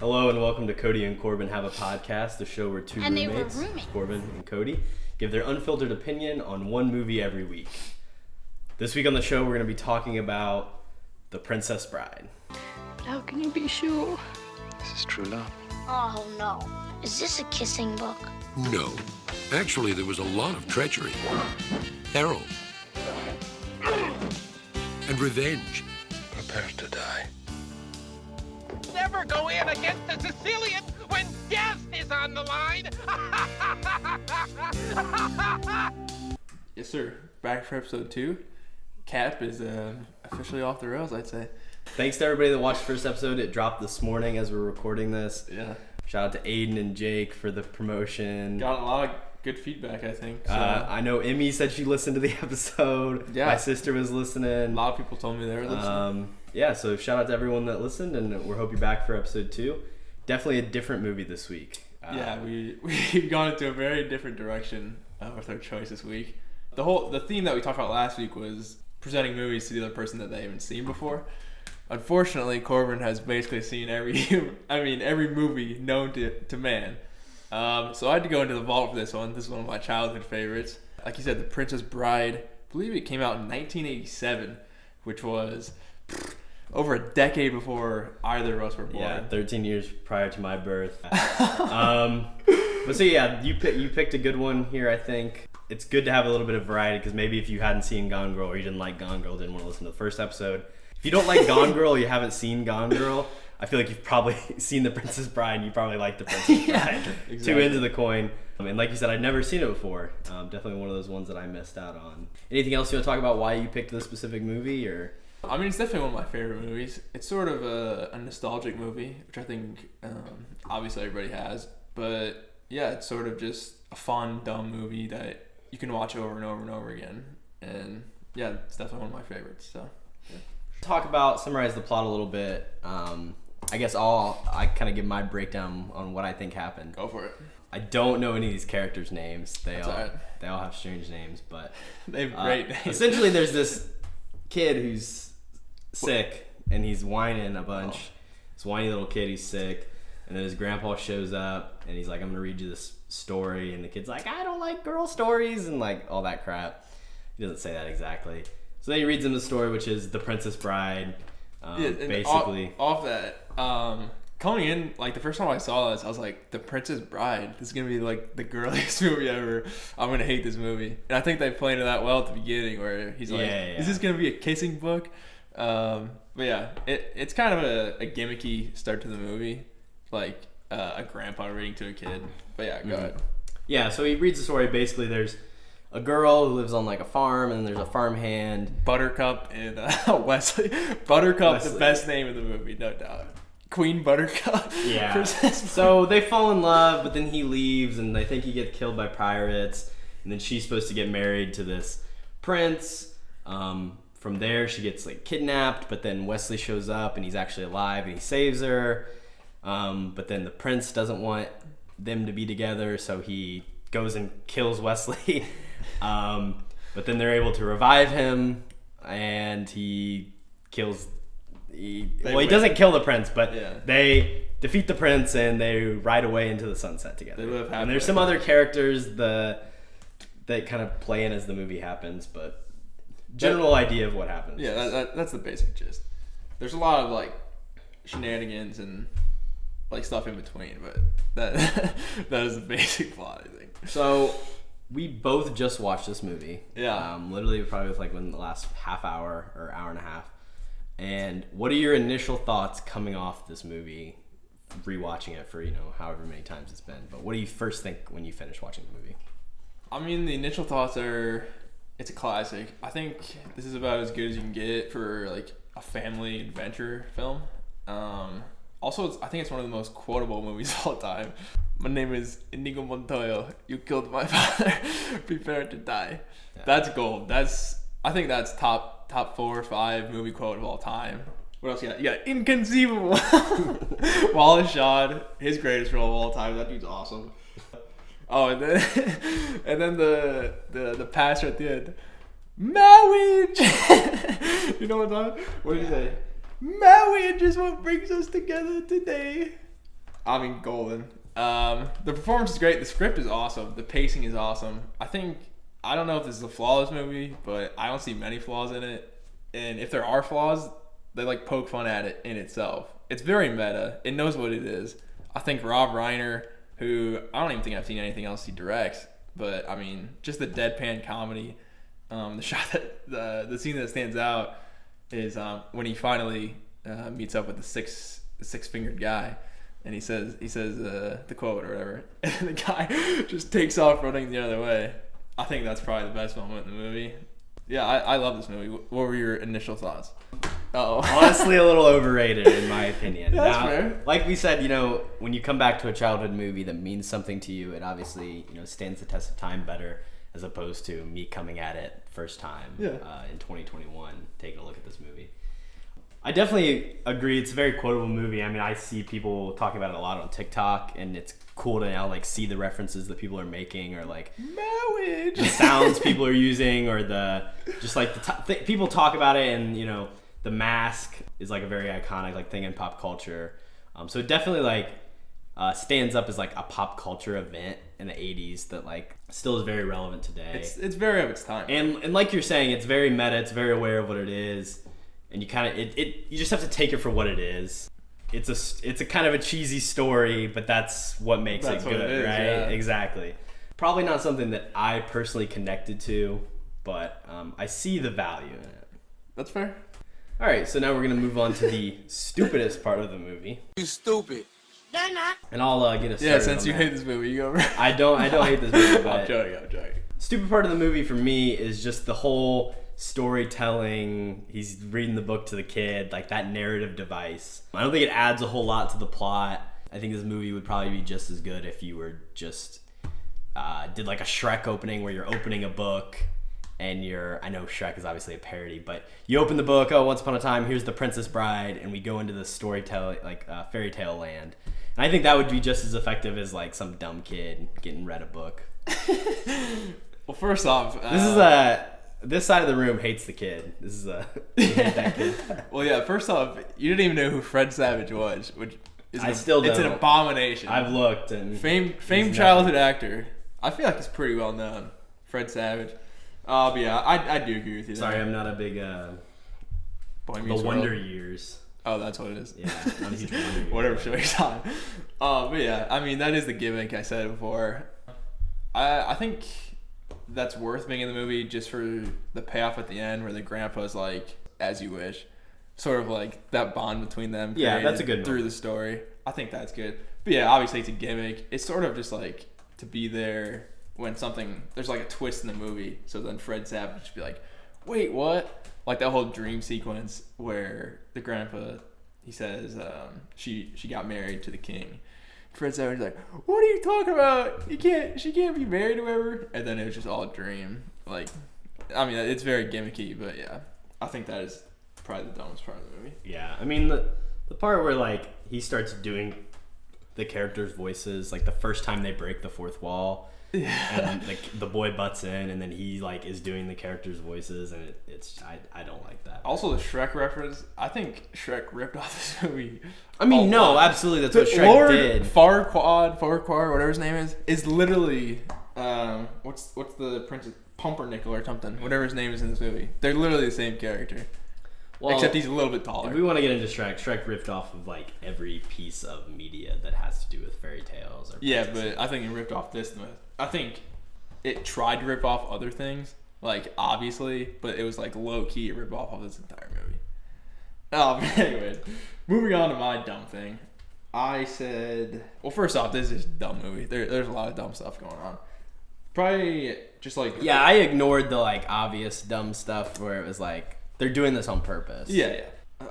Hello and welcome to Cody and Korbin Have a Podcast, the show where two roommates, Korbin and Cody, give their unfiltered opinion on one movie every week. This week on the show, we're going to be talking about The Princess Bride. But how can you be sure? This is true love. Oh no. Is this a kissing book? No. Actually, there was a lot of treachery, peril, and revenge. Prepare to die. Never go in against a Sicilian when death is on the line. Yes, sir. Back for episode 2. KHAP is officially off the rails, I'd say. Thanks to everybody that watched the first episode. It dropped this morning as we're recording this. Yeah. Shout out to Aiden and Jake for the promotion. Got a lot of good feedback, I think. So. I know Emmy said she listened to the episode. Yeah. My sister was listening. A lot of people told me they were listening. So shout out to everyone that listened, and we hope you're back for episode 2. Definitely a different movie this week. We've gone into a very different direction with our choice this week. The theme that we talked about last week was presenting movies to the other person that they haven't seen before. Unfortunately, Korbin has basically seen every movie known to man. So I had to go into the vault for this one. This is one of my childhood favorites. Like you said, The Princess Bride. I believe it came out in 1987, which was over a decade before either of us were born. Yeah, 13 years prior to my birth. But so yeah, you picked a good one here, I think. It's good to have a little bit of variety, because maybe if you hadn't seen Gone Girl or you didn't like Gone Girl, didn't want to listen to the first episode. If you don't like Gone Girl or you haven't seen Gone Girl, I feel like you've probably seen The Princess Bride and you probably like The Princess Bride. Exactly. Two ends of the coin. And like you said, I'd never seen it before. Definitely one of those ones that I missed out on. Anything else you want to talk about why you picked this specific movie? Or I mean, it's definitely one of my favorite movies. It's sort of a nostalgic movie, which I think obviously everybody has. But yeah, it's sort of just a fun, dumb movie that you can watch over and over and over again. And yeah, it's definitely one of my favorites. So yeah. Summarize the plot a little bit. I guess I kind of give my breakdown on what I think happened. Go for it. I don't know any of these characters' names. They right. all have strange names, but they have great names. Essentially, there's this kid who's sick and he's whining a bunch. This whiny little kid, he's sick, and then his grandpa shows up and he's like, "I'm gonna read you this story," and the kid's like, "I don't like girl stories," and like all that crap. He doesn't say that exactly. So then he reads him the story, which is The Princess Bride. Basically, off that. Coming in, like the first time I saw this, I was like, The Princess Bride. This is gonna be like the girliest movie ever. I'm gonna hate this movie. And I think they played it that well at the beginning, where he's like, Is this gonna be a kissing book? But yeah, it's kind of a gimmicky start to the movie, like a grandpa reading to a kid. But yeah, go ahead. Yeah, so he reads the story. Basically, there's a girl who lives on like a farm, and there's a farmhand. Buttercup and Wesley. Buttercup, the best name of the movie, no doubt. Queen Buttercup. Yeah. So they fall in love, but then he leaves, and they think he gets killed by pirates. And then she's supposed to get married to this prince. From there, she gets like kidnapped, but then Wesley shows up, and he's actually alive, and he saves her. But then the prince doesn't want them to be together, so he goes and kills Wesley. But then they're able to revive him, and he doesn't kill the prince, but they defeat the prince and they ride away into the sunset together. They live happily. And there's some other characters that kind of play in as the movie happens, but general idea of what happens. Yeah, that's the basic gist. There's a lot of like shenanigans and like stuff in between, but that is the basic plot, I think. So we both just watched this movie. Yeah. Literally probably within the last half hour or hour and a half. And what are your initial thoughts coming off this movie, rewatching it for, however many times it's been? But what do you first think when you finish watching the movie? I mean, the initial thoughts are, it's a classic. I think this is about as good as you can get for like a family adventure film. Also, I think it's one of the most quotable movies of all time. My name is Inigo Montoya. You killed my father. Prepare to die. Yeah. That's gold. I think that's top 4 or 5 movie quote of all time. What else you got? You got Inconceivable. Wallace Shawn, his greatest role of all time. That dude's awesome. Oh, and then the pastor at the end. Marriage. You know what I'm talking about? What did he say? Marriage is what brings us together today. I mean, golden. The performance is great. The script is awesome. The pacing is awesome. I don't know if this is a flawless movie, but I don't see many flaws in it. And if there are flaws, they like poke fun at it in itself. It's very meta. It knows what it is. I think Rob Reiner, who I don't even think I've seen anything else he directs, but I mean, just the deadpan comedy. The shot that the scene that stands out is when he finally meets up with the six-fingered guy, and he says the quote or whatever, and the guy just takes off running the other way. I think that's probably the best moment in the movie. Yeah, I love this movie. What were your initial thoughts? Oh, honestly, a little overrated in my opinion. That's fair. Like we said, when you come back to a childhood movie that means something to you, it obviously stands the test of time better, as opposed to me coming at it first time in 2021, taking a look at this movie. I definitely agree. It's a very quotable movie. I mean, I see people talking about it a lot on TikTok, and it's cool to now like see the references that people are making, or like marriage, the sounds people are using, or people talk about it, and the mask is like a very iconic like thing in pop culture. So it definitely like stands up as like a pop culture event in the 80s that like still is very relevant today. It's very of its time. And like you're saying, it's very meta. It's very aware of what it is. And you kind of you just have to take it for what it is. It's a kind of a cheesy story, but that's what makes it good, right? Yeah. Exactly. Probably not something that I personally connected to, but I see the value in it. That's fair. All right, so now we're gonna move on to the stupidest part of the movie. You stupid. And I'll get us started. Yeah, since you hate this movie, you go. I don't hate this movie, but I'm joking. Stupid part of the movie for me is just the whole storytelling. He's reading the book to the kid, like that narrative device. I don't think it adds a whole lot to the plot. I think this movie would probably be just as good if you were just did like a Shrek opening where you're opening a book and I know Shrek is obviously a parody, but you open the book, once upon a time, here's the Princess Bride, and we go into the storytelling, like fairy tale land. And I think that would be just as effective as like some dumb kid getting read a book. Well, first off, this side of the room hates the kid. We hate that kid. Well, yeah. First off, you didn't even know who Fred Savage was, which is still don't. It's an abomination. I've looked and famed childhood actor. I feel like he's pretty well known, Fred Savage. But yeah, I do agree with you. Sorry, I'm not a big The Wonder Years. Oh, that's what it is. Yeah, not a huge Wonder Years. Whatever show he's on. But yeah, I mean, that is the gimmick I said before. I think that's worth being in the movie just for the payoff at the end where the grandpa's like, as you wish. Sort of like that bond between them. Yeah, that's a good through one. the story. I think that's good. But yeah, obviously it's a gimmick. It's sort of just like to be there when there's like a twist in the movie. So then Fred Savage would be like, wait, what? Like that whole dream sequence where the grandpa, he says she got married to the king. Fred Savage is like, what are you talking about? She can't be married to whoever. And then it was just all a dream. Like, I mean, it's very gimmicky, but yeah, I think that is probably the dumbest part of the movie. Yeah, I mean the part where like he starts doing the characters' voices, like the first time they break the fourth wall. Yeah. And like the boy butts in, and then he like is doing the characters' voices, and I don't like that. Also, the Shrek reference. I think Shrek ripped off this movie. I mean, no, absolutely, that's what Shrek Lord did. Farquaad, whatever his name is literally what's the Princess Pumpernickel or something, whatever his name is in this movie. They're literally the same character. Well, except he's a little bit taller. If we want to get into Shrek ripped off of like every piece of media that has to do with fairy tales. Or but I think it ripped off this. I think it tried to rip off other things, like obviously, but it was like low key rip off of this entire movie. Anyways, moving on to my dumb thing. I said, well, first off, this is just a dumb movie. There's a lot of dumb stuff going on. Probably just like I ignored the like obvious dumb stuff where it was like they're doing this on purpose. Yeah.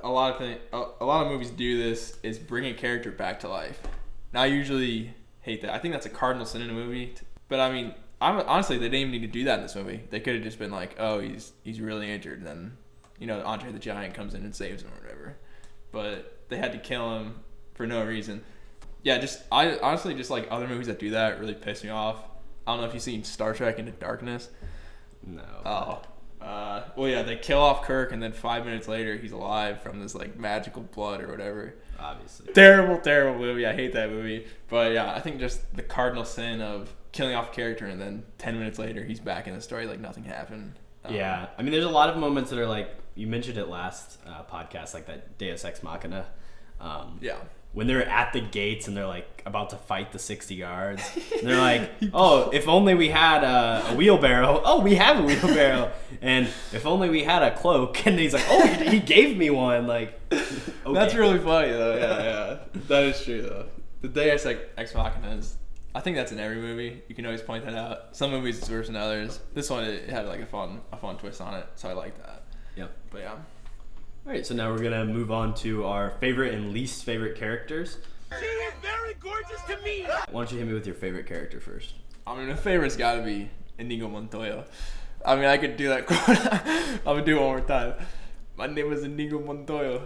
A lot of movies do this, is bring a character back to life. Now, I usually hate that. I think that's a cardinal sin in a movie. But I mean, honestly, they didn't even need to do that in this movie. They could have just been like, oh, he's really injured, and then Andre the Giant comes in and saves him or whatever. But they had to kill him for no reason. Yeah, I honestly just like other movies that do that really piss me off. I don't know if you've seen Star Trek Into Darkness. No. Oh, Well, yeah, they kill off Kirk, and then 5 minutes later, he's alive from this like magical blood or whatever. Obviously. Terrible movie. I hate that movie. But yeah, I think just the cardinal sin of killing off a character, and then 10 minutes later, he's back in the story like nothing happened. Yeah, I mean, there's a lot of moments that are like, you mentioned it last podcast, like that Deus Ex Machina. Yeah. When they're at the gates and they're like about to fight the 60 guards, and they're like, "Oh, if only we had a wheelbarrow." Oh, we have a wheelbarrow. And if only we had a cloak. And he's like, "Oh, he gave me one." Like, okay. That's really funny though. Yeah, that is true though. The Deus Ex Machina is. I think that's in every movie. You can always point that out. Some movies it's worse than others. This one it had like a fun twist on it, so I like that. Yep. But yeah. All right, so now we're gonna move on to our favorite and least favorite characters. She is very gorgeous to me. Why don't you hit me with your favorite character first? I mean, the favorite's got to be Inigo Montoya. I mean, I could do that quote. I'm gonna do it one more time. My name is Inigo Montoya.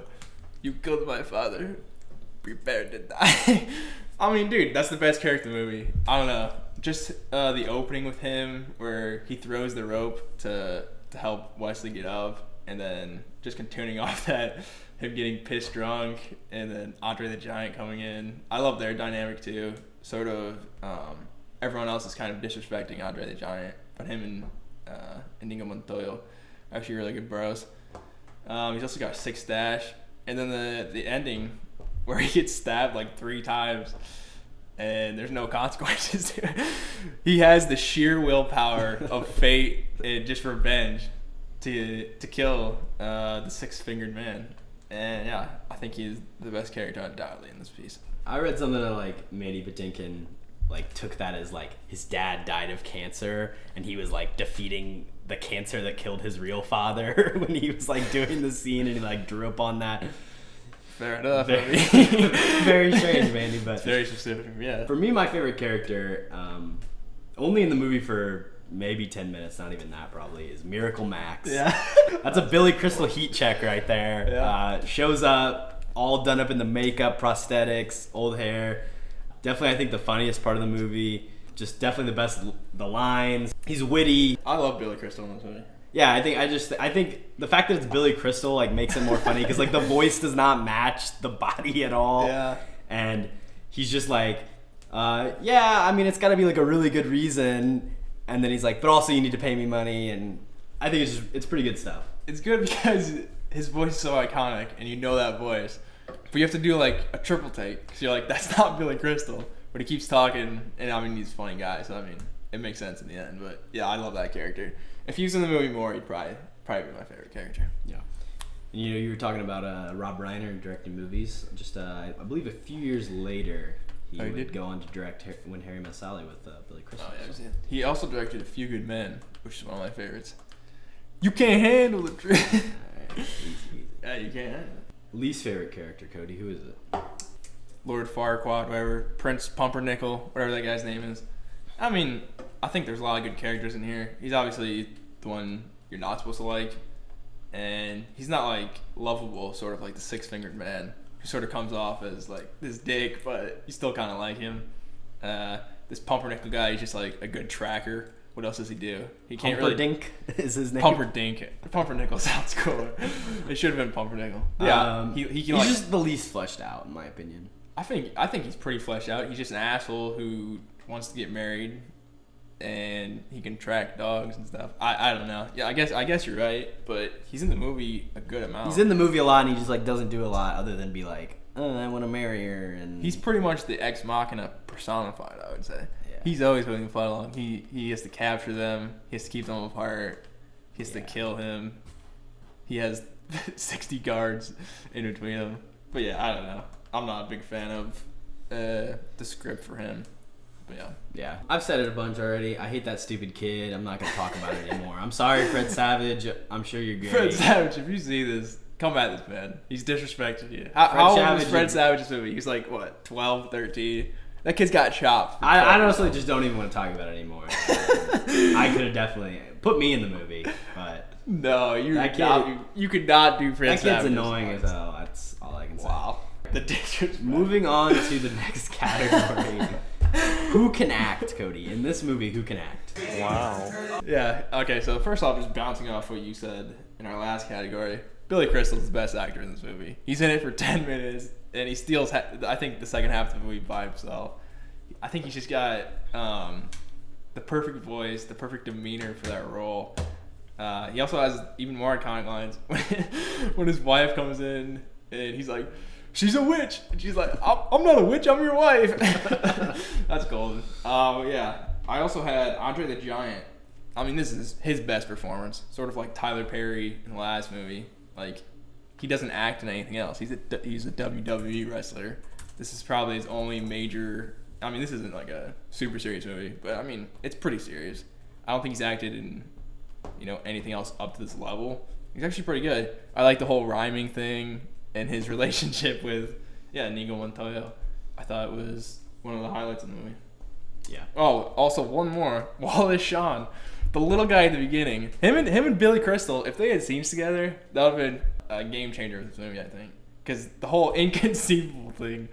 You killed my father. Prepare to die. I mean, dude, that's the best character in the movie. I don't know. Just the opening with him where he throws the rope to help Wesley get up, and then just continuing off that, him getting pissed drunk, and then Andre the Giant coming in. I love their dynamic too. Sort of, everyone else is kind of disrespecting Andre the Giant, but him and Inigo Montoya actually really good bros. He's also got a sick stash, and then the ending where he gets stabbed like 3 times, and there's no consequences to it. He has the sheer willpower of fate and just revenge to kill the 6-fingered man. And yeah, I think he's the best character undoubtedly in this piece. I read something that like Mandy Patinkin like took that as like his dad died of cancer and he was like defeating the cancer that killed his real father when he was like doing the scene, and he like drew up on that. Fair enough. Very strange, Mandy, but it's very specific. Yeah. For me, my favorite character, only in the movie for maybe 10 minutes, not even that probably, is Miracle Max. Yeah. That's a Billy Crystal heat check right there. Yeah. Shows up, all done up in the makeup, prosthetics, old hair. Definitely, I think the funniest part of the movie. Just definitely the best, the lines. He's witty. I love Billy Crystal in this movie. Yeah, I think the fact that it's Billy Crystal like makes it more funny because like the voice does not match the body at all. Yeah. And he's just like, yeah, I mean it's got to be like a really good reason. And then he's like, but also you need to pay me money. And I think it's pretty good stuff. It's good because his voice is so iconic, and you know that voice. But you have to do like a triple take because you're like, that's not Billy Crystal. But he keeps talking, and I mean he's a funny guy, so I mean it makes sense in the end. But yeah, I love that character. If he was in the movie more, he'd probably be my favorite character. Yeah. And, you know, you were talking about Rob Reiner directing movies. Just I believe a few years later, he would go on to direct When Harry Met Sally with Billy Crystal. Oh, yeah, he also directed A Few Good Men, which is one of my favorites. You can't handle the truth. Right, easy. Yeah, you can't handle it. Least favorite character, Cody. Who is it? Lord Farquaad, whatever. Prince Pumpernickel, whatever that guy's name is. I mean, I think there's a lot of good characters in here. He's obviously the one you're not supposed to like, and he's not like lovable, sort of like the 6-fingered man, who sort of comes off as like this dick, but you still kind of like him. This Pumpernickel guy, he's just like a good tracker. What else does he do? He can't Pumperdink is his name. Pumperdink. Pumpernickel sounds cool. It should have been Pumpernickel. Yeah, he can he's like, just the least fleshed out, in my opinion. I think he's pretty fleshed out. He's just an asshole who wants to get married, and he can track dogs and stuff. I don't know. Yeah, I guess you're right, but he's in the movie a good amount. He's in the movie a lot, and he just like doesn't do a lot other than be like, oh, I want to marry her, and he's pretty much the ex machina personified, I would say. Yeah. He's always moving the fight along. He has to capture them. He has to keep them apart. He has to kill him. He has 60 guards in between them. But yeah, I don't know. I'm not a big fan of the script for him. But yeah. I've said it a bunch already. I hate that stupid kid. I'm not gonna talk about it anymore. I'm sorry, Fred Savage. I'm sure you're great. Fred Savage, if you see this, come at this man. He's disrespected you. How old was Fred Savage's movie? He was like what, 12, 13? That kid's got chopped. I honestly just don't even want to talk about it anymore. I could have definitely put me in the movie, but no, you could not do Fred Savage. That kid's annoying as hell. That's all I can say. Wow. The disrespect. Moving on to the next category. Who can act, Cody? In this movie, who can act? Wow. Yeah. Okay. So first off, just bouncing off what you said in our last category, Billy Crystal's the best actor in this movie. He's in it for 10 minutes, and he steals, I think, the second half of the movie by himself. I think he's just got the perfect voice, the perfect demeanor for that role. He also has even more iconic lines when his wife comes in and he's like, "She's a witch," and she's like, "I'm not a witch, I'm your wife." That's golden. Yeah. I also had Andre the Giant. I mean, this is his best performance, sort of like Tyler Perry in the last movie. Like, he doesn't act in anything else. He's a WWE wrestler. This is probably his only major. I mean, this isn't like a super serious movie, but I mean, it's pretty serious. I don't think he's acted in, anything else up to this level. He's actually pretty good. I like the whole rhyming thing and his relationship with, Inigo Montoya. I thought it was one of the highlights of the movie. Yeah. Oh, also one more. Wallace Shawn, the little guy at the beginning. Him and Billy Crystal, if they had scenes together, that would have been a game changer in this movie, I think. Because the whole inconceivable thing.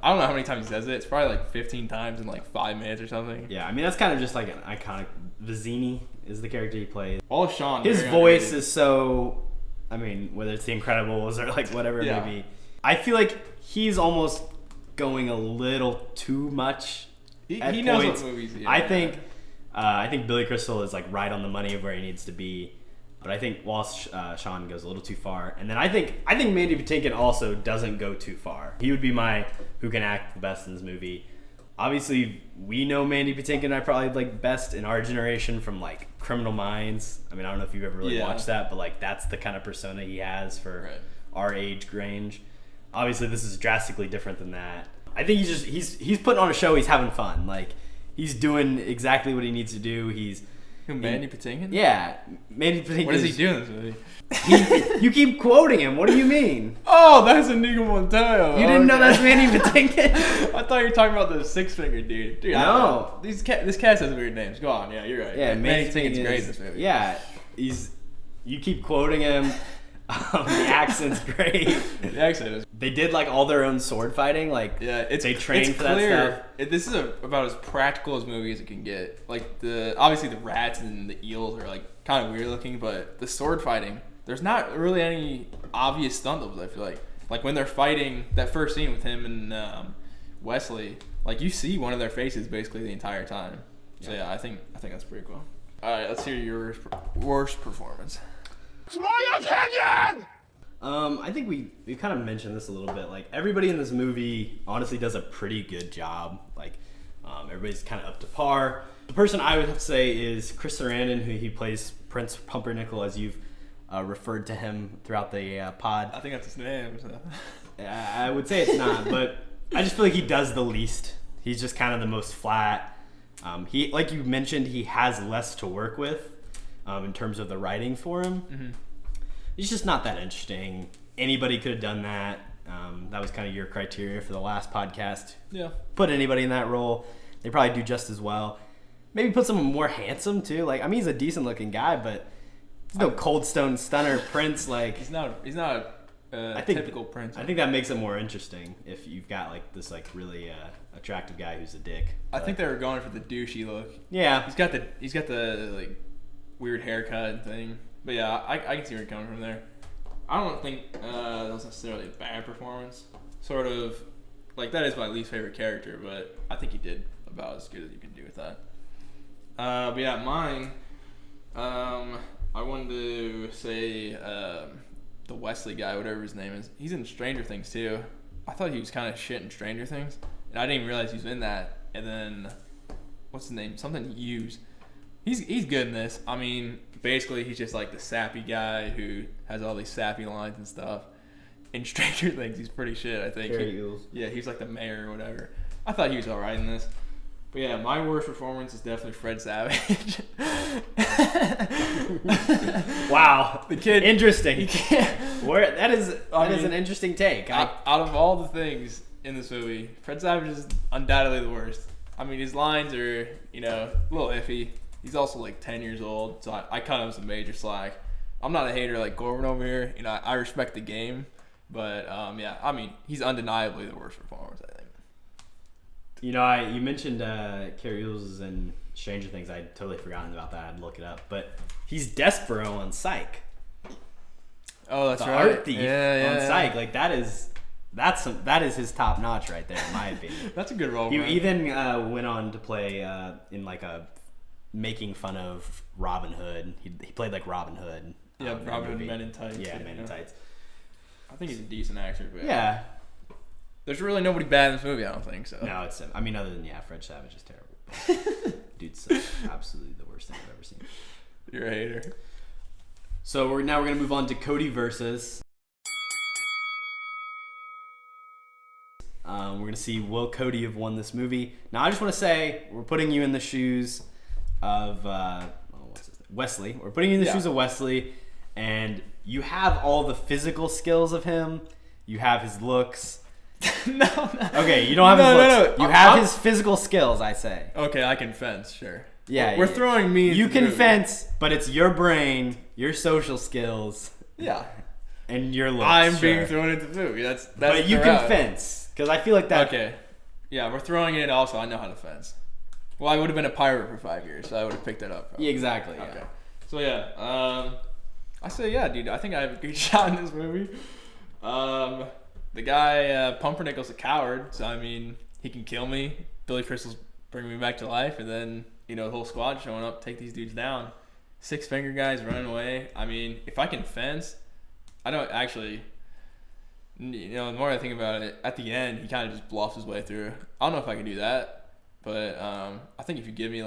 I don't know how many times he says it. It's probably like 15 times in like 5 minutes or something. Yeah, I mean, that's kind of just like an iconic. Vizzini is the character he plays. Wallace Shawn. His voice is so, I mean, whether it's The Incredibles or like whatever it may be. I feel like he's almost going a little too much. He knows what movies. Yeah. I think Billy Crystal is like right on the money of where he needs to be, but I think Wallace Shawn goes a little too far. And then I think Mandy Patinkin also doesn't go too far. He would be my who can act the best in this movie. Obviously, we know Mandy Patinkin. I probably like best in our generation from like Criminal Minds. I mean, I don't know if you've ever really watched that, but like that's the kind of persona he has for our age range. Obviously, this is drastically different than that. I think he's putting on a show. He's having fun. Like, he's doing exactly what he needs to do. Mandy Patinkin? Yeah, Mandy Patinkin. What does he do in this movie? You keep quoting him. What do you mean? Oh, that's Inigo Montoya. You didn't know that's Mandy Patinkin? I thought you were talking about the six-finger dude. Dude, no. This cast has weird names. Go on. Yeah, you're right. Yeah, Mandy Patinkin's great in this movie. Yeah, you keep quoting him. The accent's great. The accent is. They did like all their own sword fighting. Like, they trained for that stuff. This is about as practical as movie as it can get. Like obviously the rats and the eels are like kind of weird looking, but the sword fighting, there's not really any obvious stunt doubles. I feel like when they're fighting, that first scene with him and Wesley, like you see one of their faces basically the entire time. So yeah, I think that's pretty cool. All right, let's hear your worst performance. It's my opinion! I think we kind of mentioned this a little bit. Like, everybody in this movie honestly does a pretty good job. Like, everybody's kind of up to par. The person I would have to say is Chris Sarandon, who he plays Prince Pumpernickel, as you've referred to him throughout the pod. I think that's his name. So. I would say it's not, but I just feel like he does the least. He's just kind of the most flat. He, like you mentioned, he has less to work with. In terms of the writing for him. Mm-hmm. He's just not that interesting. Anybody could have done that. That was kind of your criteria for the last podcast. Yeah. Put anybody in that role. They probably do just as well. Maybe put someone more handsome too. Like, I mean, he's a decent looking guy, but he's no Cold Stone Stunner Prince. Like, he's not a typical Prince. I think that makes it more interesting if you've got like this like really attractive guy who's a dick. I think they were going for the douchey look. Yeah. He's got the like weird haircut thing, but yeah, I can see where you're coming from there. I don't think that was necessarily a bad performance. Sort of like that is my least favorite character, but I think he did about as good as you can do with that. But yeah, mine. I wanted to say the Wesley guy, whatever his name is. He's in Stranger Things too. I thought he was kind of shit in Stranger Things, and I didn't even realize he was in that. And then what's his name? Something Hughes. He's good in this. I mean, basically, he's just like the sappy guy who has all these sappy lines and stuff. In Stranger Things, he's pretty shit, I think. Yeah, he's like the mayor or whatever. I thought he was all right in this. But yeah, my worst performance is definitely Fred Savage. Wow. The kid. Interesting. That is an interesting take. Out of all the things in this movie, Fred Savage is undoubtedly the worst. I mean, his lines are, a little iffy. He's also like 10 years old, so I cut him some major slack. I'm not a hater like Korbin over here. I respect the game, but yeah, I mean, he's undeniably the worst performance, I think. You mentioned Carrie Hughes is in Stranger Things. I'd totally forgotten about that. I'd look it up. But he's Despero on Psych. Oh, that's the right. art thief on Psych. Like that is his top notch right there, in my opinion. That's a good role. He even went on to play in like a making fun of Robin Hood. He played like Robin Hood. Yeah, Robin Hood, Men in Tights. Yeah, Men in Tights. I think he's a decent actor. But Yeah. There's really nobody bad in this movie, I don't think so. No, it's other than Fred Savage is terrible. Dude's absolutely the worst thing I've ever seen. You're a hater. So we're gonna move on to Cody versus. We're gonna see will Cody have won this movie. Now I just want to say we're putting you in the shoes of Wesley. We're putting you in the shoes of Wesley, and you have all the physical skills of him. You have his looks. No. Okay, you don't have his looks. No. You have his physical skills, I say. Okay, I can fence, sure. Yeah, we're throwing me. You can fence, but it's your brain, your social skills. Yeah. And your looks. I'm being thrown into the movie. That's but you can fence, because I feel like that. Okay. Yeah, we're throwing it. Also, I know how to fence. Well, I would have been a pirate for 5 years, so I would have picked that up. Probably. Yeah, exactly. Okay. Yeah. So yeah, I say yeah, dude. I think I have a good shot in this movie. The guy Pumpernickel's a coward, so I mean he can kill me. Billy Crystal's bringing me back to life, and then the whole squad showing up, take these dudes down. 6 finger guys running away. I mean, if I can fence, I don't actually. The more I think about it, at the end he kind of just bluffs his way through. I don't know if I can do that, but I think if you give me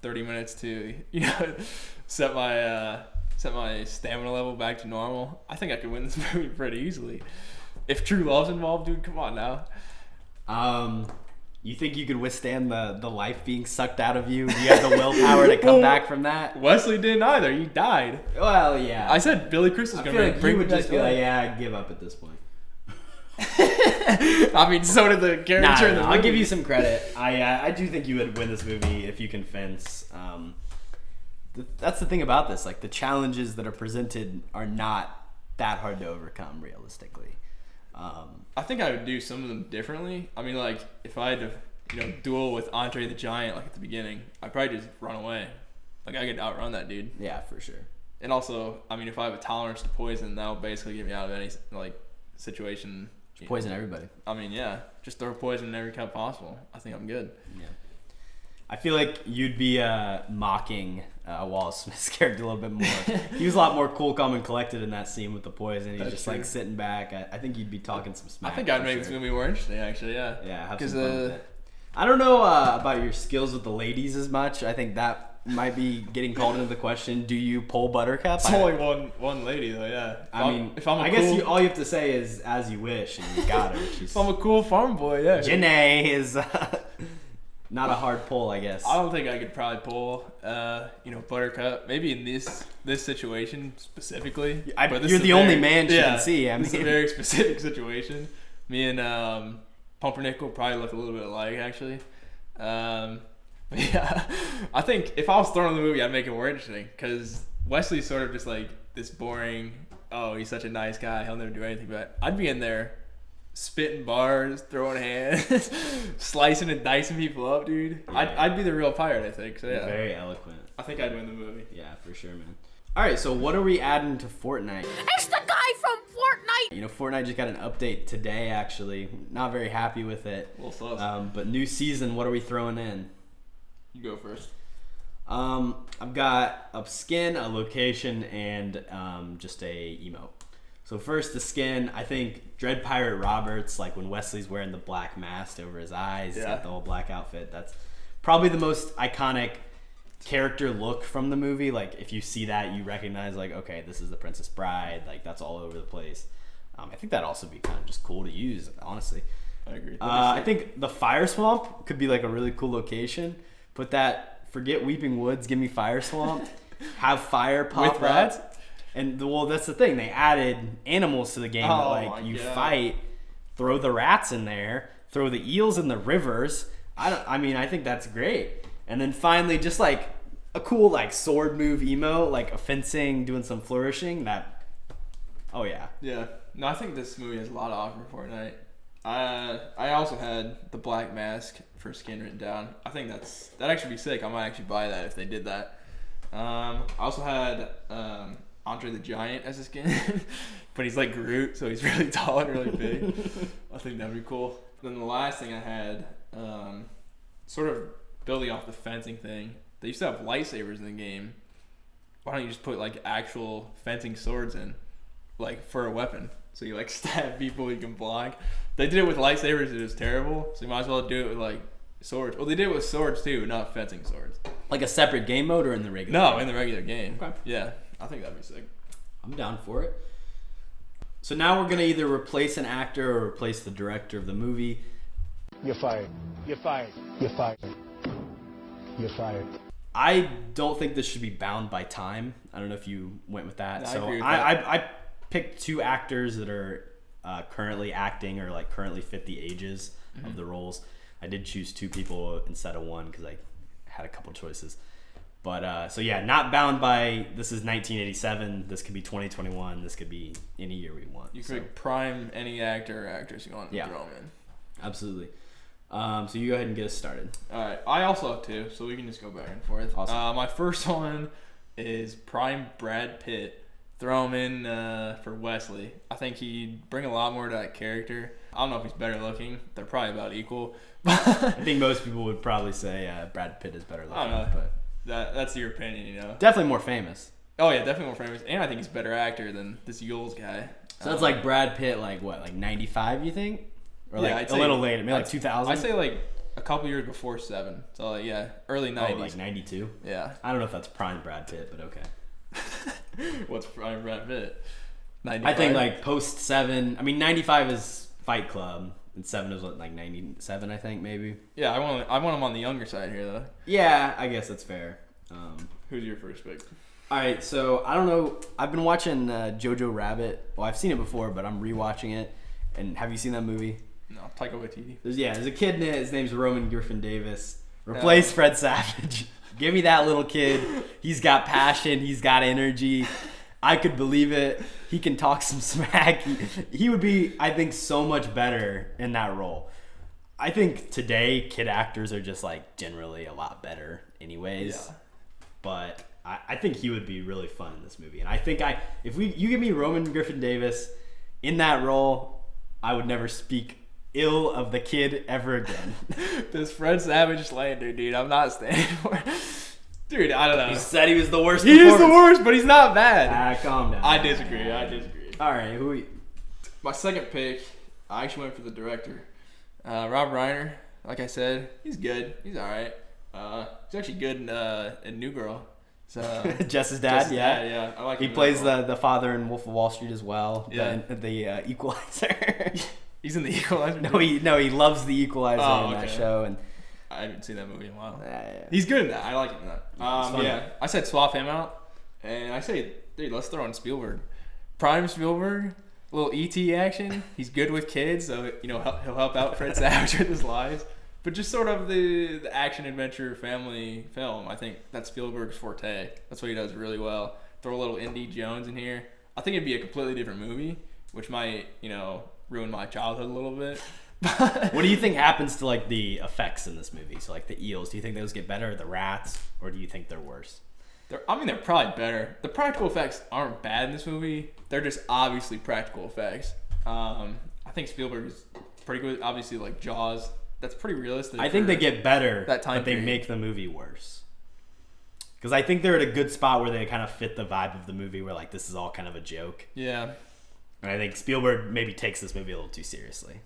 30 minutes to set my stamina level back to normal, I think I could win this movie pretty easily. If true love's involved, dude, come on now. You think you could withstand the life being sucked out of you? Do you have the willpower to come back from that? Wesley didn't either. He died. Well, yeah. I said Billy Crystal's going to bring you would just be like, yeah, I'd give up at this point. I mean, so did the character in the movie. I'll give you some credit. I do think you would win this movie if you can fence. That's the thing about this. Like, the challenges that are presented are not that hard to overcome, realistically. I think I would do some of them differently. I mean, like, if I had to, duel with Andre the Giant, at the beginning, I'd probably just run away. Like, I could outrun that dude. Yeah, for sure. And also, I mean, if I have a tolerance to poison, that'll basically get me out of any, situation. Just poison everybody. I mean, yeah. Just throw poison in every cup possible. I think I'm good. Yeah. I feel like you'd be mocking Wallace Smith's character a little bit more. He was a lot more cool, calm, and collected in that scene with the poison. He's just true. Sitting back. I think you'd be talking some smack. I think I'd make this movie more interesting, actually. Yeah. Yeah, have some fun with it. I don't know about your skills with the ladies as much. I think that might be getting called into the question. Do you pull Buttercup? It's only one lady though. Yeah. I guess all you have to say is "as you wish," and you got her. If I'm a cool farm boy, yeah. Janae is. Not a hard pull, I guess. I don't think I could probably pull, Buttercup. Maybe in this situation specifically. You're the only man she can see. It's a very specific situation. Me and Pumpernickel probably look a little bit alike, actually. But yeah, I think if I was thrown in the movie, I'd make it more interesting because Wesley's sort of just like this boring. Oh, he's such a nice guy. He'll never do anything. But I'd be in there. Spitting bars, throwing hands, slicing and dicing people up, dude. Yeah. I'd be the real pirate, I think. So yeah. You're very eloquent. I think I'd win the movie. Yeah, for sure, man. All right, so what are we adding to Fortnite? It's the guy from Fortnite! Fortnite just got an update today, actually. Not very happy with it. A little sus. But new season, what are we throwing in? You go first. I've got a skin, a location, and just a emote. So first, the skin. I think Dread Pirate Roberts, when Wesley's wearing the black mask over his eyes, got the whole black outfit. That's probably the most iconic character look from the movie. If you see that, you recognize, okay, this is the Princess Bride. That's all over the place. I think that'd also be kind of just cool to use, honestly. I agree. I think the Fire Swamp could be a really cool location. Put that, forget Weeping Woods, give me Fire Swamp. Have fire pop with rats. And that's the thing. They added animals to the game that you fight. Throw the rats in there. Throw the eels in the rivers. I think that's great. And then finally, just a cool sword move emo, a fencing, doing some flourishing. Oh yeah. Yeah. No, I think this movie has a lot to offer for Fortnite. I also had the Black Mask for skin written down. I think that'd actually be sick. I might actually buy that if they did that. I also had Andre the Giant as a skin, but he's like Groot, so he's really tall and really big. I think that'd be cool. Then the last thing I had, sort of building off the fencing thing, they used to have lightsabers in the game. Why don't you just put like actual fencing swords in, like for a weapon? So you like stab people, you can block. They did it with lightsabers, it was terrible. So you might as well do it with like swords. Well, they did it with swords too, not fencing swords. Like a separate game mode or in the regular No, game? in the regular game. Okay. Yeah, I think that'd be sick. I'm down for it. So now we're going to either replace an actor or replace the director of the movie. You're fired. You're fired. You're fired. You're fired. I don't think this should be bound by time. I don't know if you went with that. No, so I agree with I picked 2 actors that are currently acting or like currently fit the ages of the roles. I did choose 2 people instead of 1 because I had a couple choices. But so yeah, not bound by this is 1987. This could be 2021. This could be any year we want. You could prime any actor or actress you want to throw them in. Absolutely. So you go ahead and get us started. All right. I also have 2, so we can just go back and forth. Awesome. My first one is prime Brad Pitt. Throw him in for Wesley. I think he'd bring a lot more to that character. I don't know if he's better looking. They're probably about equal. I think most people would probably say Brad Pitt is better looking. I don't know. But That's your opinion, you know. definitely more famous. Oh yeah, definitely more famous, and I think he's a better actor than this Yules guy. So that's like Brad Pitt, like what, like 95? You think, or Yeah, like I'd a say- little later, maybe like 2000? I'd say like a couple years before 7. So like, yeah, early 90s. Oh, like 92. Yeah. I don't know if that's prime Brad Pitt, but okay. What's prime Brad Pitt? 95? I think like post 7. I mean, 95 is Fight Club, and 7 is what, like 97, I think maybe. Yeah, I want him on the younger side here though. Yeah, I guess that's fair. Who's your first pick? All right, so I don't know. I've been watching Jojo Rabbit. Well, I've seen it before, but I'm rewatching it. And have you seen that movie? No, Taika Waititi. There's a kid in it. His name's Roman Griffin Davis. Replace Fred Savage. Give me that little kid. He's got passion. He's got energy. I could believe it. He can talk some smack. He would be, I think, so much better in that role. I think today kid actors are just like generally a lot better anyways. Yeah. But I think he would be really fun in this movie. And I think if you give me Roman Griffin Davis in that role, I would never speak ill of the kid ever again. This Fred Savage slander, dude. I'm not standing for it. Dude, I don't know. You said he was the worst. He is the worst, but he's not bad. Calm down. I disagree. All right, who are you? My second pick, I actually went for the director. Rob Reiner. Like I said, he's good. He's all right. He's actually good in New Girl. So Jess's dad, yeah. I like he him in plays that role. the father in Wolf of Wall Street as well. Yeah. The Equalizer. He's in the Equalizer. he loves the Equalizer in that show, and I haven't seen that movie in a while. yeah. He's good in that. I like him in that. funny. Yeah, I said swap him out, and I say, dude, let's throw in Spielberg. Prime Spielberg, a little ET action. He's good with kids, so he'll help out Fred Savage with his lives. But just sort of the action adventure family film, I think that's Spielberg's forte. That's what he does really well. Throw a little Indy Jones in here. I think it'd be a completely different movie, which might ruin my childhood a little bit. What do you think happens to like the effects in this movie? So like the eels, do you think those get better, or the rats, or do you think they're worse? They're probably better. The practical effects aren't bad in this movie. They're just obviously practical effects. I think Spielberg is pretty good. Obviously, like Jaws, that's pretty realistic. I think they get better, that time but they period. make the movie worse. Because I think they're at a good spot where they kind of fit the vibe of the movie, where like this is all kind of a joke. Yeah. And I think Spielberg maybe takes this movie a little too seriously.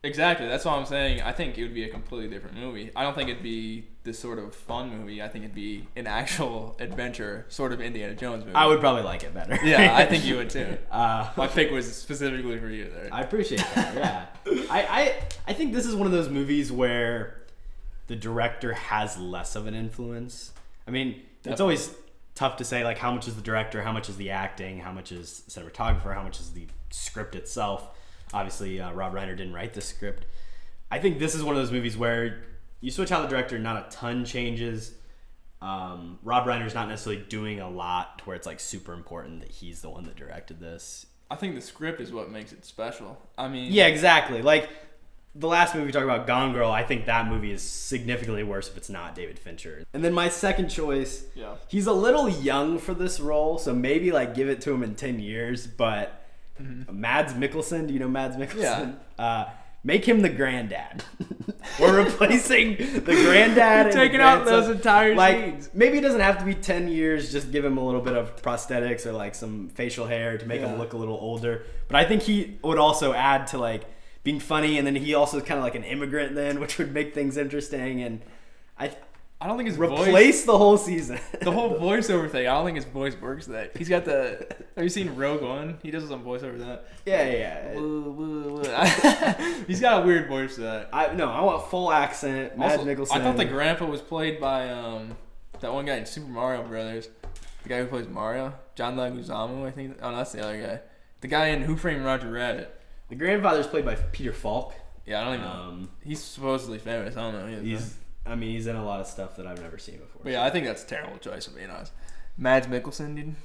Exactly. That's what I'm saying. I think it would be a completely different movie. I don't think it'd be this sort of fun movie. I think it'd be an actual adventure, sort of Indiana Jones movie. I would probably like it better. Yeah, I think you would too. My pick was specifically for you there. I appreciate that. Yeah, I think this is one of those movies where the director has less of an influence. I mean, it's always tough to say like how much is the director, how much is the acting, how much is cinematographer, how much is the script itself. Obviously, Rob Reiner didn't write the script. I think this is one of those movies where you switch out the director, not a ton changes. Rob Reiner's not necessarily doing a lot to where it's like super important that he's the one that directed this. I think the script is what makes it special. I mean, Yeah, exactly. Like the last movie we talked about, Gone Girl, I think that movie is significantly worse if it's not David Fincher. And then my second choice, he's a little young for this role, so maybe like give it to him in 10 years, but Mads Mikkelsen, do you know Mads Mikkelsen? Yeah. Make him the granddad. We're replacing the granddad and taking out those entire scenes. Maybe it doesn't have to be 10 years, just give him a little bit of prosthetics or like some facial hair to make him look a little older. But I think he would also add to like being funny, and then he also is kind of like an immigrant then, which would make things interesting. And I don't think his replace the whole season. The whole voiceover thing. I don't think his voice works. That he's got the. Have you seen Rogue One? He does some voiceover that. Yeah. He's got a weird voice for that. I want full accent. Mads Mikkelsen. I thought the grandpa was played by that one guy in Super Mario Brothers. The guy who plays Mario, John Leguizamo, I think. Oh, no, that's the other guy. The guy in Who Framed Roger Rabbit. The grandfather's played by Peter Falk. Yeah, I don't even know. He's supposedly famous. I don't know. He's in a lot of stuff that I've never seen before. But yeah, I think that's a terrible choice, for being honest. Mads Mikkelsen, dude.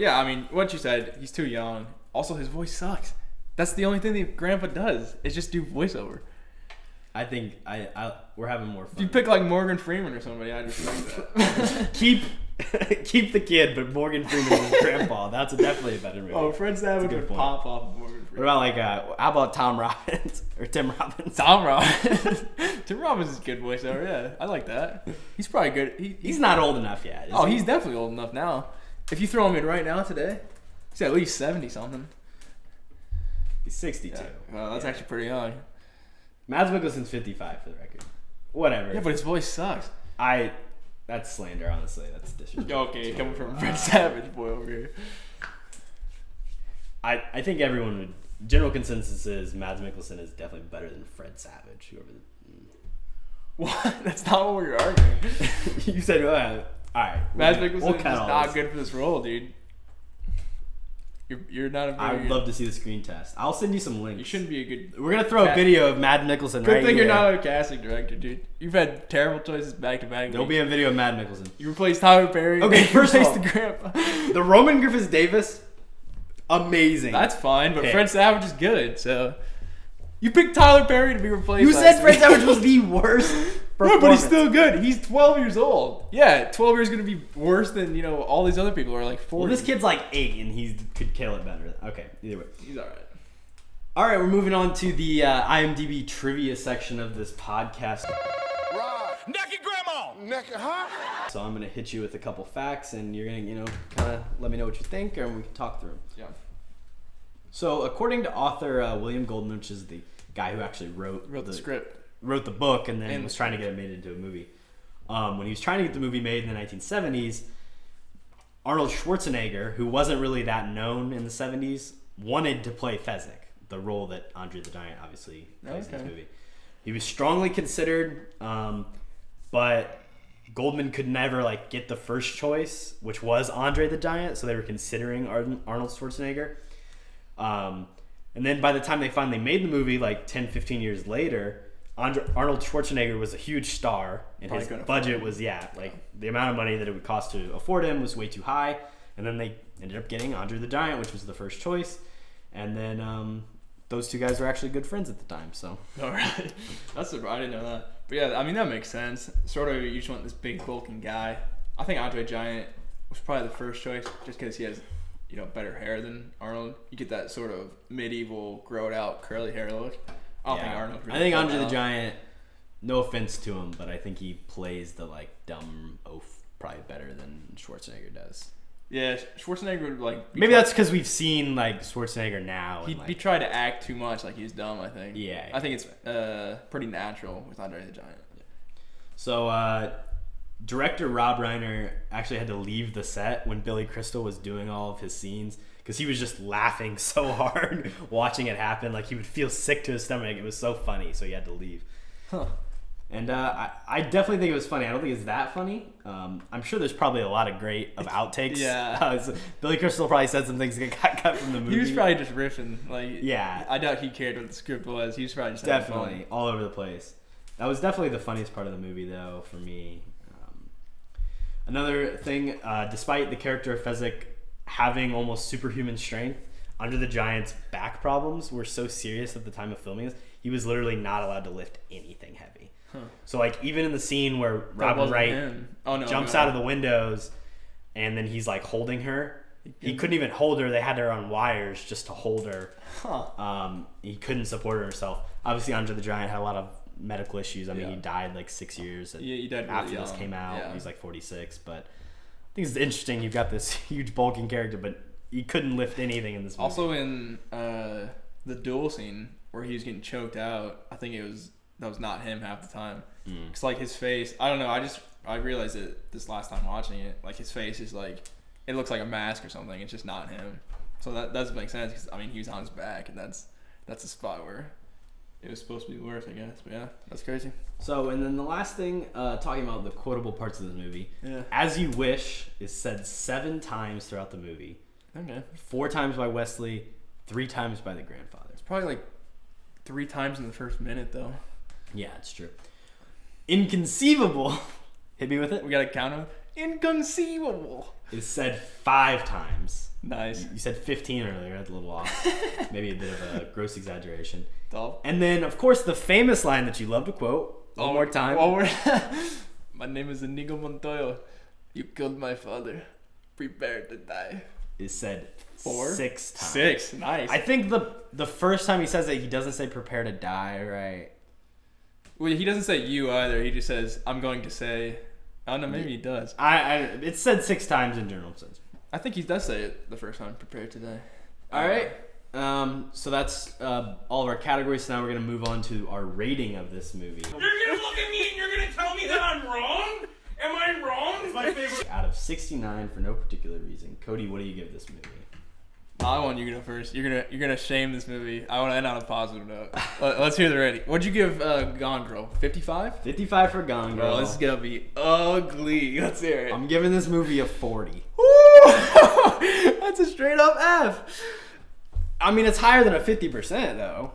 I mean, what you said, he's too young. Also, his voice sucks. That's the only thing that Grandpa does, is just do voiceover. I think we're having more fun. If you pick like Morgan Freeman or somebody, I'd just like that. keep the kid, but Morgan Freeman is Grandpa. That's definitely a better movie. Oh, Fred Savage would pop off of Morgan Freeman. What about like how about Tom Robbins or Tim Robbins? Tom Robbins. Tim Robbins is a good voiceover. Yeah, I like that. He's probably good. He's not old enough yet. He's definitely old enough now. If you throw him in right now today, he's at least 70 something. He's 62. Yeah. Well, that's actually pretty young. Mads Mikkelsen's 55 for the record. Whatever. Yeah, but his voice sucks. That's slander, honestly. That's disrespectful. Okay, coming from Fred Savage boy over here. I think everyone would. General consensus is Mads Mikkelsen is definitely better than Fred Savage. What? That's not what we were arguing. You said, all right. Mads Mikkelsen is not good for this role, dude. You're not a very I would love to see the screen test. I'll send you some links. You shouldn't be a good. We're gonna throw a video of Mads Mikkelsen. Good thing you're not a casting director, dude. You've had terrible choices back to back. There'll be a video of Mads Mikkelsen. You replaced Tyler Perry. Okay, first of all, the grandpa. The Roman Griffiths Davis, amazing. That's fine, but Fred Savage is good. So you picked Tyler Perry to be replaced. You said Fred Savage was the worst. No, but he's still good. He's 12 years old. Yeah, 12 years is going to be worse than, all these other people who are like 40. Well, this kid's like 8 and he could kill it better. Okay, either way. He's all right. All right, we're moving on to the IMDb trivia section of this podcast. Rob, naked grandma. Naked, huh? So I'm going to hit you with a couple facts and you're going to, kind of let me know what you think and we can talk through them. Yeah. So according to author William Goldman, which is the guy who actually wrote the script. Wrote the book and then was trying to get it made into a movie. When he was trying to get the movie made in the 1970s, Arnold Schwarzenegger, who wasn't really that known in the 70s, wanted to play Fezzik, the role that Andre the Giant obviously plays in this movie. He was strongly considered, but Goldman could never get the first choice, which was Andre the Giant, so they were considering Arnold Schwarzenegger. And then by the time they finally made the movie, 10, 15 years later, Arnold Schwarzenegger was a huge star, and his budget was, the amount of money that it would cost to afford him was way too high. And then they ended up getting Andre the Giant, which was the first choice. And then those two guys were actually good friends at the time. So. All right. I didn't know that. But yeah, I mean, that makes sense. Sort of, you just want this big, bulking guy. I think Andre the Giant was probably the first choice just because he has, better hair than Arnold. You get that sort of medieval, growed out, curly hair look. I don't think Arnold really I think Andre the Giant, no offense to him, but I think he plays the dumb oaf probably better than Schwarzenegger does. Yeah, Schwarzenegger would maybe that's because we've seen Schwarzenegger now. He tried to act too much like he's dumb, I think. Yeah. I think it's pretty natural with Andre the Giant. Yeah. So director Rob Reiner actually had to leave the set when Billy Crystal was doing all of his scenes because he was just laughing so hard watching it happen. He would feel sick to his stomach. It was so funny, so he had to leave. Huh. And I definitely think it was funny. I don't think it's that funny. I'm sure there's probably a lot of great outtakes. Yeah. Billy Crystal probably said some things that got cut from the movie. He was probably just riffing. Yeah. I doubt he cared what the script was. He was probably just definitely all over the place. That was definitely the funniest part of the movie, though, for me. Another thing, despite the character of Fezzik having almost superhuman strength, Andre the Giant's back problems were so serious at the time of filming this. he was literally not allowed to lift anything heavy. So like even in the scene where Robin Wright jumps out of the windows and then he's like holding her, he couldn't even hold her. They had her on wires just to hold her. He couldn't support her himself. Obviously Andre the Giant had a lot of medical issues. I mean, he died like 6 years he died after really this young. came out. Yeah. He's like 46, but I think it's interesting. You've got this huge bulking character, but he couldn't lift anything in this movie. Also in the duel scene where he was getting choked out, I think that was not him half the time. It's like his face, I don't know, I realized it this last time watching it, like his face is like, it looks like a mask or something. It's just not him. So that doesn't make sense because I mean he was on his back and that's the spot where it was supposed to be worse, I guess. But yeah, that's crazy. So, and then the last thing, talking about the quotable parts of this movie. Yeah. As You Wish is said 7 times throughout the movie. Okay. 4 times by Wesley, 3 times by the grandfather. It's probably like 3 times in the first minute, though. Yeah, it's true. Inconceivable. Hit me with it. We got to count them. Inconceivable. Is said 5 times. Nice. You said 15 earlier. That's a little off. Maybe a bit of a gross exaggeration. Dope. And then, of course, the famous line that you love to quote. One more time. My name is Inigo Montoya. You killed my father. Prepare to die. Is said 4? 6 times. 6. Nice. I think the first time he says it, he doesn't say prepare to die, right? Well, he doesn't say you either. He just says, I'm going to say. I don't know, maybe he does. It's said 6 times in general sense. I think he does say it the first time, prepare to die. All right. So that's all of our categories. So now we're going to move on to our rating of this movie. You're gonna look at me and you're gonna tell me that I'm wrong? Am I wrong? It's my favorite. Out of 69 for no particular reason. Cody, what do you give this movie? I want you to go first. You're gonna shame this movie. I want to end on a positive note. Let's hear the rating. What'd you give Gone Girl? 55? 55 for Gone Girl. Bro, this is gonna be ugly. Let's hear it. I'm giving this movie a 40. Woo! That's a straight up F. I mean, it's higher than a 50% though.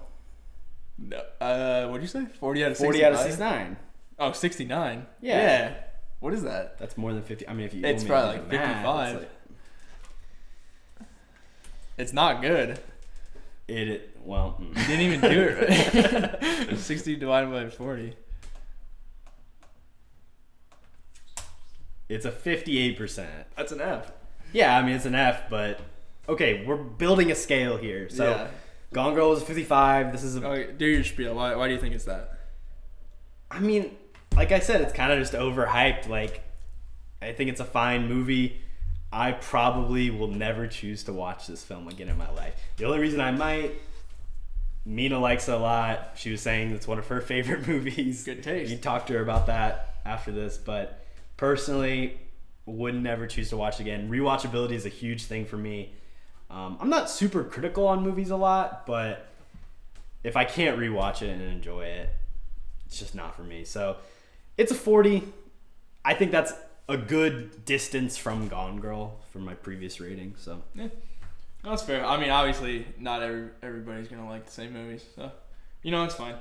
No. What'd you say? 40 out of 69? 40 out of 69. Oh, 69. Yeah. What is that? That's more than 50. I mean, if you It's probably like 55. It's not good. Well, You didn't even do it right. 60 divided by 40. It's a 58%. That's an F. Yeah, I mean, it's an F, but okay, we're building a scale here. So, Yeah. Gone Girl is 55. This is a. Okay, do your spiel. Why do you think it's that? I mean, like I said, it's kind of just overhyped. Like, I think it's a fine movie. I probably will never choose to watch this film again in my life. The only reason I might, Mina likes it a lot. She was saying it's one of her favorite movies. Good taste. You talked to her about that after this, but personally, would never choose to watch it again. Rewatchability is a huge thing for me. I'm not super critical on movies a lot, but if I can't rewatch it and enjoy it, it's just not for me. So it's a 40. I think that's a good distance from Gone Girl from my previous rating. So Yeah, that's fair. I mean, obviously, not everybody's gonna like the same movies, so it's fine.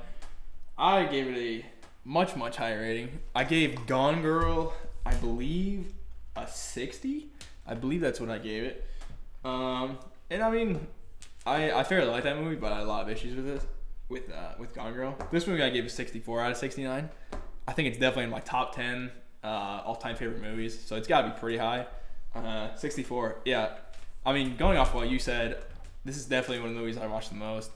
I gave it a much higher rating. I gave Gone Girl, I believe, a 60. I believe that's what I gave it. And I mean, I fairly like that movie, but I had a lot of issues with it. With Gone Girl, this movie I gave a 64 out of 69. I think it's definitely in my top 10 all-time favorite movies, so it's got to be pretty high. 64, yeah. I mean, going off what you said, this is definitely one of the movies I watched the most.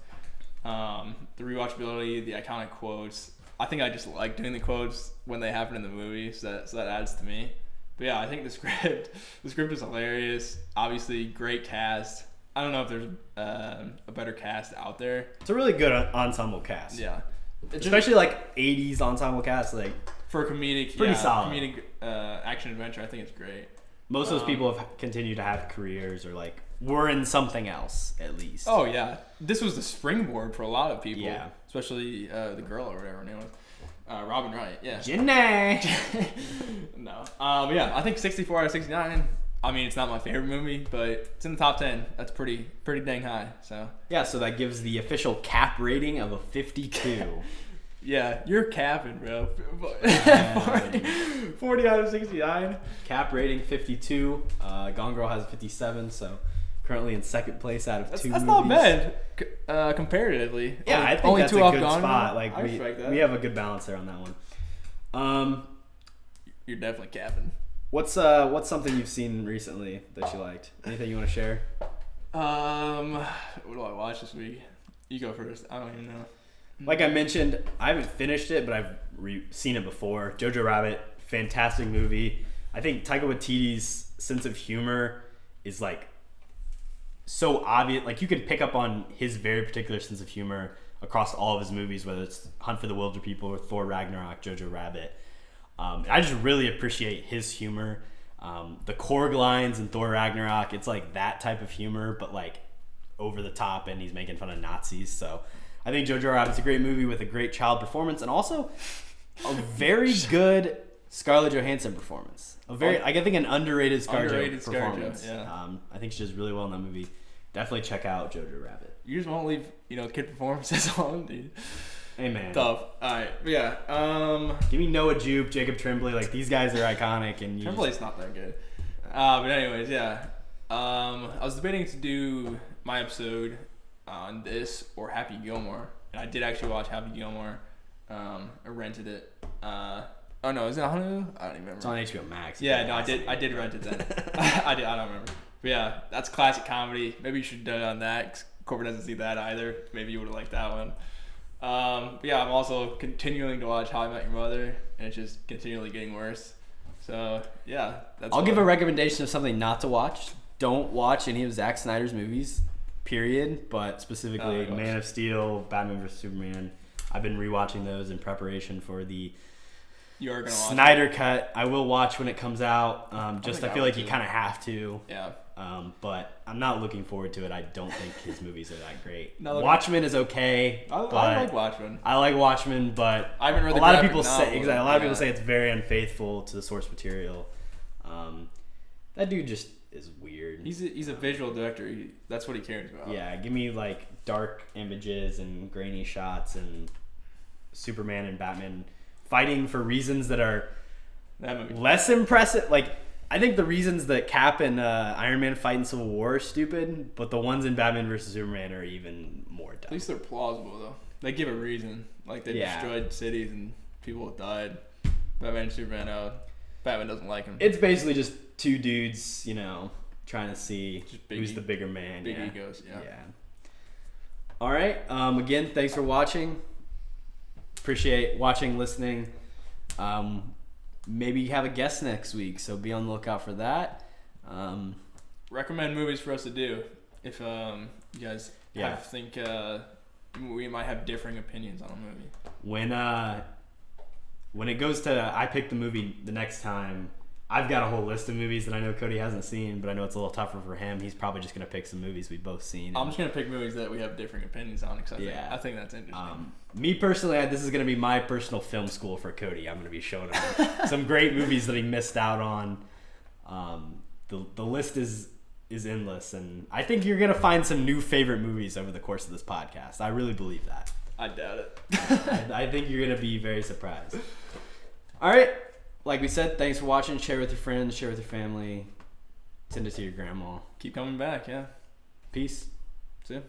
The rewatchability, the iconic quotes. I think I just like doing the quotes when they happen in the movie, so that adds to me. But yeah, I think the script is hilarious. Obviously, great cast. I don't know if there's a better cast out there. it's a really good ensemble cast. Yeah, Especially like 80s ensemble cast. Like, for a comedic, pretty solid. comedic action adventure. I think it's great. most of those people have continued to have careers or like were in something else at least. Oh yeah, this was the springboard for a lot of people. Yeah. Especially the girl or whatever her name was, Robin Wright. Yeah. Jenny. No. Yeah, I think 64 out of 69. I mean, it's not my favorite movie, but it's in the top 10. That's pretty dang high. So Yeah, so that gives the official KHAP rating of a 52. yeah, you're capping, bro. 40 out of 69. KHAP rating 52. Gone Girl has a 57. So currently in second place out of two That's movies. not bad comparatively. Yeah, I think only that's two a off good Gone spot. Girl? Like I respect that. we have a good balance there on that one. You're definitely capping. What's something you've seen recently that you liked? Anything you want to share? What do I watch this week? You go first. I don't even know. Like I mentioned, I haven't finished it, but I've seen it before. Jojo Rabbit, fantastic movie. I think Taika Waititi's sense of humor is like so obvious. Like you can pick up on his very particular sense of humor across all of his movies, whether it's Hunt for the Wilder People or Thor Ragnarok, Jojo Rabbit. I just really appreciate his humor. The Korg lines in Thor Ragnarok, it's like that type of humor, but like over the top, and he's making fun of Nazis. So I think Jojo Rabbit's a great movie with a great child performance, and also a very good Scarlett Johansson performance. I think an underrated Scarlett performance. Yeah. I think she does really well in that movie. Definitely check out Jojo Rabbit. You just won't leave, kid performances on, dude. Hey man. Tough. All right. But yeah. Give me Noah Jupe, Jacob Tremblay. Like these guys are iconic, and Tremblay's not that good. But anyways, yeah. I was debating to do my episode on this or Happy Gilmore, and I did actually watch Happy Gilmore. I rented it. Oh no, is it on Hulu? I don't even remember. It's on HBO Max. Yeah, no, I did rent it then. I don't remember. But yeah, that's classic comedy. Maybe you should do it on that, 'cause Korbin doesn't see that either. Maybe you would have liked that one. But yeah, I'm also continuing to watch How I Met Your Mother, and it's just continually getting worse. So yeah, I'll give a recommendation of something not to watch. Don't watch any of Zack Snyder's movies, period. But specifically, Man of Steel, Batman vs Superman. I've been rewatching those in preparation for the Snyder cut. I will watch when it comes out. I feel like you kind of have to. Yeah. But I'm not looking forward to it. I don't think his movies are that great. No, Watchmen is okay. I like Watchmen. I like Watchmen, but I haven't read the a lot of graphic people say novel. exactly. A lot of people say it's very unfaithful to the source material. That dude just is weird. He's a visual director. That's what he cares about. Yeah, give me like dark images and grainy shots and Superman and Batman fighting for reasons that are less impressive. Like I think the reasons that Cap and Iron Man fight in Civil War are stupid, but the ones in Batman vs Superman are even more dumb. At least they're plausible though. They give a reason. Like they destroyed cities and people died. Batman and Superman. Batman doesn't like him. It's basically just two dudes, trying to see who's the bigger man. Big egos. Yeah. All right. Again, thanks for watching. Appreciate watching, listening. Maybe have a guest next week, so be on the lookout for that. Recommend movies for us to do if you guys think we might have differing opinions on a movie. When it goes to I pick the movie the next time, I've got a whole list of movies that I know Cody hasn't seen, but I know it's a little tougher for him. He's probably just going to pick some movies we've both seen. I'm just going to pick movies that we have differing opinions on, because I think that's interesting. Me personally, this is going to be my personal film school for Cody. I'm going to be showing him some great movies that he missed out on. The list is endless, and I think you're going to find some new favorite movies over the course of this podcast. I really believe that. I doubt it. I think you're going to be very surprised. All right. Like we said, thanks for watching. Share with your friends. Share with your family. Send it to your grandma. Keep coming back, yeah. Peace. See ya.